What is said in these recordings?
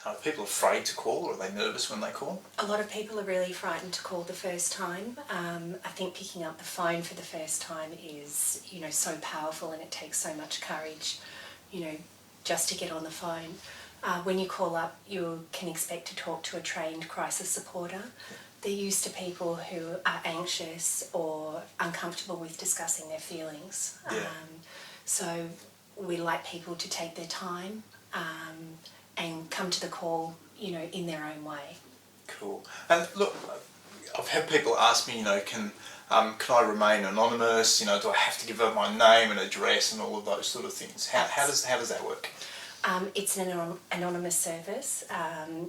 Are people afraid to call, or are they nervous when they call? A lot of people are really frightened to call the first time. I think picking up the phone for the first time is, so powerful, and it takes so much courage, just to get on the phone. When you call up, you can expect to talk to a trained crisis supporter. They're used to people who are anxious or uncomfortable with discussing their feelings. Yeah. So we like people to take their time and come to the call, in their own way. Cool. And look, I've had people ask me, can I remain anonymous? Do I have to give up my name and address and all of those sort of things? How does that work? It's an anonymous service,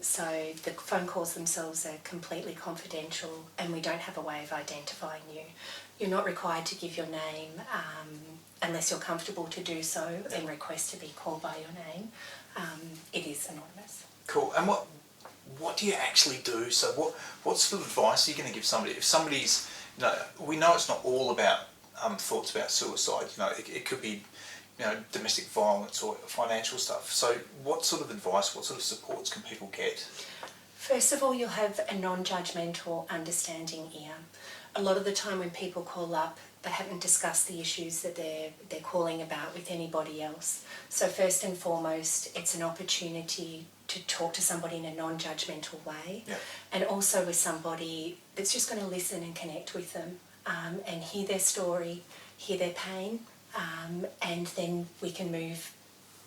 so the phone calls themselves are completely confidential, and we don't have a way of identifying you. You're not required to give your name unless you're comfortable to do so and request to be called by your name. It is anonymous. Cool. And what do you actually do? So what sort of advice are you going to give somebody? If somebody's, we know it's not all about thoughts about suicide. It could be, domestic violence or financial stuff. So what sort of advice, what sort of supports can people get? First of all, you'll have a non-judgmental, understanding ear. A lot of the time when people call up, they haven't discussed the issues that they're calling about with anybody else. So first and foremost, it's an opportunity to talk to somebody in a non-judgmental way, and also with somebody that's just going to listen and connect with them, and hear their story, hear their pain, and then we can move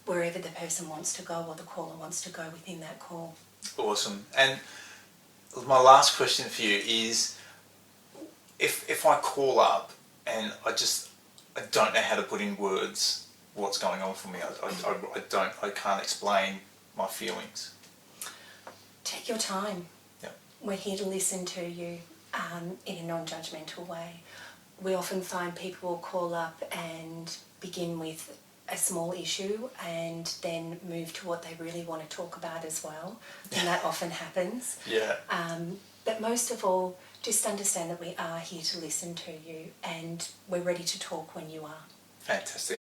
wherever the person wants to go or the caller wants to go within that call. Awesome. And my last question for you is, if I call up and I don't know how to put in words what's going on for me, I can't explain my feelings. Take your time. Yep. We're here to listen to you in a non-judgmental way. We often find people will call up and begin with a small issue and then move to what they really want to talk about as well, and that often happens. Yeah. But most of all, just understand that we are here to listen to you, and we're ready to talk when you are. Fantastic.